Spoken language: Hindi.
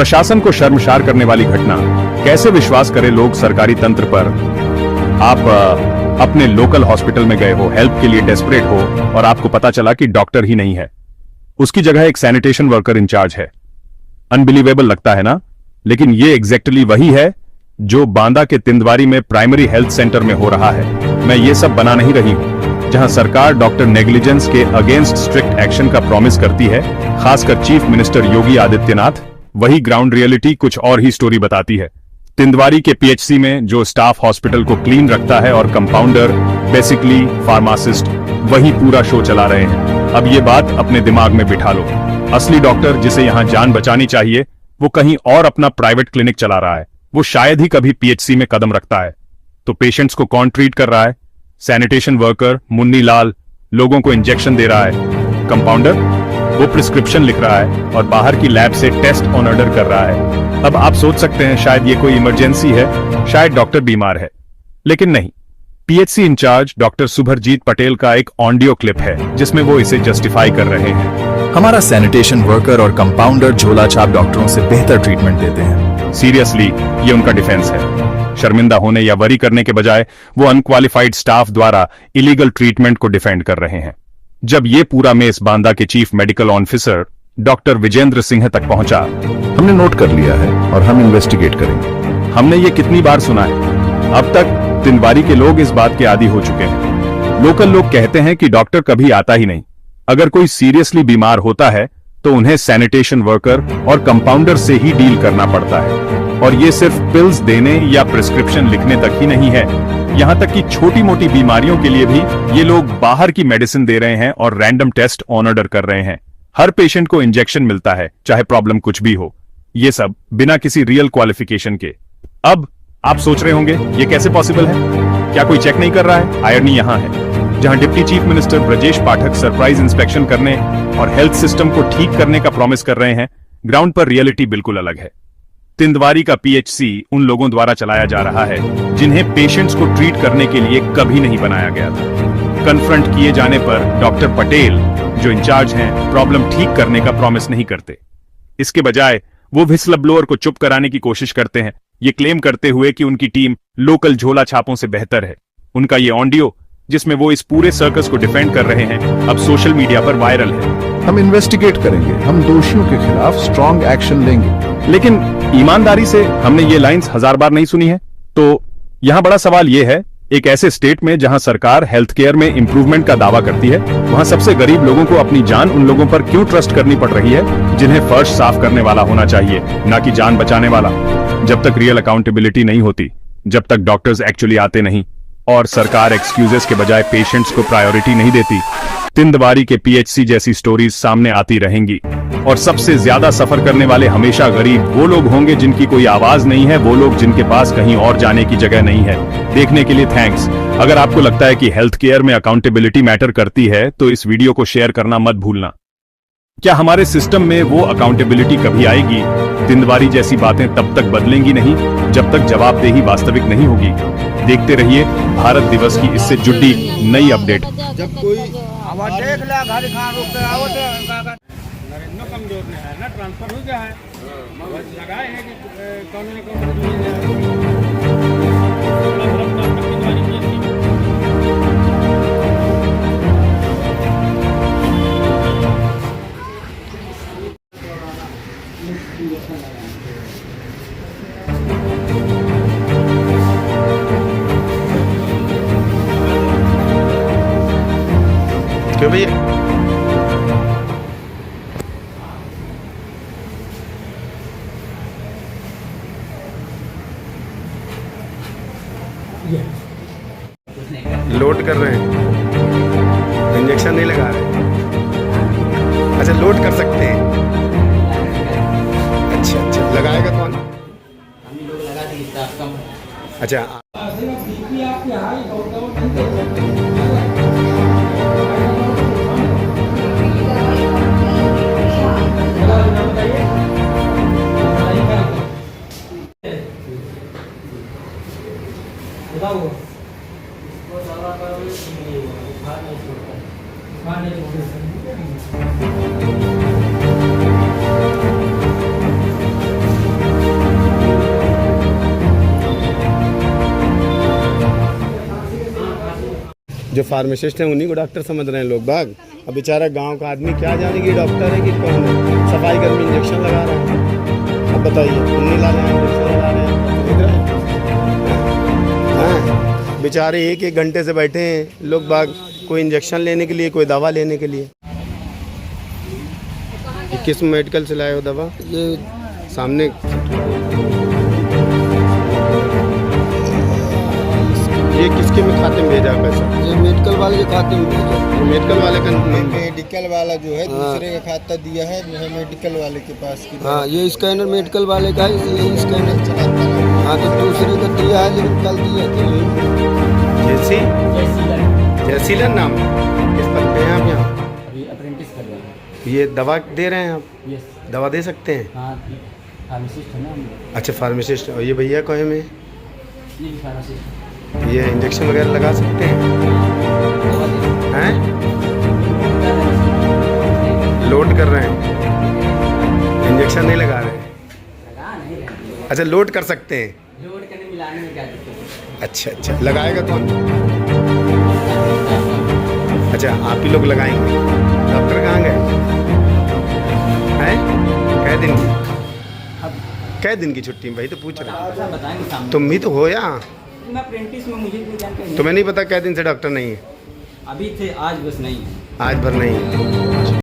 प्रशासन को शर्मसार करने वाली घटना। कैसे विश्वास करें लोग सरकारी तंत्र पर। आप अपने लोकल हॉस्पिटल में गए हो, हेल्प के लिए डेस्परेट हो, और आपको पता चला कि डॉक्टर ही नहीं है, उसकी जगह एक सैनिटेशन वर्कर इंचार्ज है। अनबिलीवेबल लगता है ना? लेकिन ये एग्जैक्टली वही है जो बांदा के तिंदवारी में प्राइमरी हेल्थ सेंटर में हो रहा है। मैं ये सब बना नहीं रही हूं। जहां सरकार डॉक्टर नेग्लिजेंस के अगेंस्ट स्ट्रिक्ट एक्शन का प्रॉमिस करती है, खासकर चीफ मिनिस्टर योगी आदित्यनाथ, वही ग्राउंड रियलिटी कुछ और ही स्टोरी बताती है। तिंदवारी के पीएचसी में जो स्टाफ हॉस्पिटल को क्लीन रखता है और कंपाउंडर बेसिकली फार्मासिस्ट वही पूरा शो चला रहे हैं। अब ये बात अपने दिमाग में बिठा लो। असली डॉक्टर जिसे यहां जान बचानी चाहिए वो कहीं और अपना प्राइवेट क्लिनिक चला रहा है। वो शायद ही कभी पीएचसी में कदम रखता है। तो पेशेंट्स को कौन ट्रीट कर रहा है? सैनिटेशन वर्कर मुन्नी लाल लोगों को इंजेक्शन दे रहा है। कंपाउंडर वो प्रिस्क्रिप्शन लिख रहा है और बाहर की लैब से टेस्ट ऑन ऑर्डर कर रहा है। अब आप सोच सकते हैं शायद ये कोई इमरजेंसी है, शायद डॉक्टर बीमार है, लेकिन नहीं। पीएचसी इंचार्ज डॉक्टर सुभरजीत पटेल का एक ऑडियो क्लिप है जिसमें वो इसे जस्टिफाई कर रहे हैं। हमारा सैनिटेशन वर्कर और कंपाउंडर झोला छाप डॉक्टरों से बेहतर ट्रीटमेंट देते हैं। सीरियसली ये उनका डिफेंस है। शर्मिंदा होने या वरी करने के बजाय वो अनक्वालिफाइड स्टाफ द्वारा इलीगल ट्रीटमेंट को डिफेंड कर रहे हैं। जब ये पूरा मेस बांदा के chief medical officer doctor Vijendra Singh तक पहुंचा। हमने नोट कर लिया है और हम इन्वेस्टिगेट करेंगे। हमने ये कितनी बार सुना है। अब तक तिंदवारी के लोग इस बात के आदी हो चुके हैं। लोकल लोग कहते हैं कि डॉक्टर कभी आता ही नहीं। अगर कोई सीरियसली बीमार होता है तो उन्हें सैनिटेशन वर्कर और कंपाउंडर से ही डील करना पड़ता है। और ये सिर्फ पिल्स देने या प्रिस्क्रिप्शन लिखने तक ही नहीं है, यहां तक कि छोटी मोटी बीमारियों के लिए भी ये लोग बाहर की मेडिसिन दे रहे हैं और रैंडम टेस्ट ऑन ऑर्डर कर रहे हैं। हर पेशेंट को इंजेक्शन मिलता है चाहे प्रॉब्लम कुछ भी हो। ये सब बिना किसी रियल क्वालिफिकेशन के। अब आप सोच रहे होंगे ये कैसे पॉसिबल है? क्या कोई चेक नहीं कर रहा है? आयरनी यहां है। जहां deputy chief minister Brajesh Pathak surprise inspection करने और हेल्थ सिस्टम को ठीक करने का प्रॉमिस कर रहे हैं, ग्राउंड पर रियलिटी बिल्कुल अलग है। तिंदवारी का पीएचसी उन लोगों द्वारा चलाया जा रहा है जिन्हें पेशेंट्स को ट्रीट करने के लिए कभी नहीं बनाया गया था। कन्फ्रंट किए जाने पर डॉक्टर पटेल जो इंचार्ज हैं, प्रॉब्लम ठीक करने का प्रॉमिस नहीं करते। इसके बजाय वो व्हिस्लर ब्लोअर को चुप कराने की कोशिश करते हैं, ये क्लेम करते हुए कि उनकी टीम लोकल झोला छापों से बेहतर है। उनका ये ऑडियो जिसमें वो इस पूरे सर्कस को डिफेंड कर रहे हैं, अब सोशल मीडिया पर वायरल है। हम इन्वेस्टिगेट करेंगे, हम दोषियों के खिलाफ स्ट्रॉन्ग एक्शन लेंगे। लेकिन ईमानदारी से हमने ये लाइंस 1000 बार नहीं सुनी है। तो यहां बड़ा सवाल ये है, एक ऐसे स्टेट में जहां सरकार हेल्थ केयर में इंप्रूवमेंट का दावा करती है, वहां सबसे गरीब लोगों को अपनी जान उन लोगों पर क्यों ट्रस्ट करनी पड़ रही है जिन्हें फर्श साफ करने वाला होना चाहिए, ना कि जान बचाने वाला। जब तक रियल अकाउंटेबिलिटी नहीं होती, जब तक डॉक्टर्स एक्चुअली आते नहीं और सरकार एक्सक्यूजेस के बजाय पेशेंट्स को प्रायोरिटी नहीं देती, तिंदवारी के पीएचसी जैसी स्टोरीज सामने आती रहेंगी। और सबसे ज्यादा सफर करने वाले हमेशा गरीब वो लोग होंगे जिनकी कोई आवाज नहीं है, वो लोग जिनके पास कहीं और जाने की जगह नहीं है। देखने के लिए थैंक्स। अगर आपको लगता है कि हेल्थ केयर में अकाउंटेबिलिटी मैटर करती है तो इस वीडियो को शेयर करना मत भूलना। क्या हमारे सिस्टम में वो अकाउंटेबिलिटी कभी आएगी? तिंदवारी जैसी बातें तब तक बदलेंगी नहीं जब तक जवाबदेही वास्तविक नहीं होगी। देखते रहिए भारत दिवस की इससे जुड़ी नई अपडेट। जब कोई आवाज देख ले घर खान रुक के आवत नरेंद्र कमजोर ने है ना, ट्रांसफर हो गया है, बस लगाए हैं कि कौन ने कौन क्यों भैया? लोड कर रहे हैं, इंजेक्शन नहीं लगा रहे। अच्छा, लोड कर सकते हैं। अच्छा अच्छा, लगाएगा कौन? हम लोग लगा देंगे कम। अच्छा, जो फार्मासिस्ट हैं उन्हीं को डॉक्टर समझ रहे हैं लोग बाग। अब बेचारा गांव का आदमी क्या जाने कि डॉक्टर है कि कौन है। सफाई कर्मी इंजेक्शन लगा रहे हैं, अब बताइए उन्हीं ला रहे हैं इंजेक्शन लगा रहे हैं, समझ रहे हैं? बेचारे एक एक घंटे से बैठे हैं लोग बाग, कोई इंजेक्शन लेने के लिए, कोई दवा लेने के लिए। ये किस मेडिकल से लाए हो दवा? ये सामने ये किसके में खाते में भेजा पैसा? ये मेडिकल वाले के खाते में भेजा। मेडिकल वाले का मेडिकल वाला जो है दूसरे का खाता दिया है, जो है मेडिकल वाले के पास की। हाँ, ये स्कैनर मेडिकल वाले का है, इसलिए यही स्कैनर चलाता है। हाँ, तो दूसरे का दिया है, लेकिन कल दिया था। जयसीलन नाम किस पद पे हैं आप यहाँ? अभी अप्रेंटिस कर रहे हैं। ये दवा दे रहे हैं आप? यस। दवा दे सकते हैं? हाँ, फार्मासिस्ट है ना हम। अच्छा फार्मासिस्ट। और ये भैया कोई में ये भी फार्मासिस्ट है। ये इंजेक्शन वगैरह लगा सकते हैं? हैं? लोड कर रहे हैं, इंजेक्शन नहीं लगा रहे हैं। लगा नहीं रहे। अच्छा लोड कर सकते हैं। लोड करने मिलाने में क्या दिक्कत है? अच्छा लगाएगा कौन? अच्छा आप ही लोग लगाएंगे। डॉक्टर कहाँ गए हैं? कै दिन की? कै दिन की छुट्टी में भाई तो पूछ रहे हैं। बताएंगे सामने। तुम भी तो हो या? मैं अप्रेंटिस में, मुझे कोई जानकारी नहीं। तुम्हें नहीं पता कै दिन से डॉक्टर नहीं है? अभी थे, आज बस नहीं। आज भर नहीं है।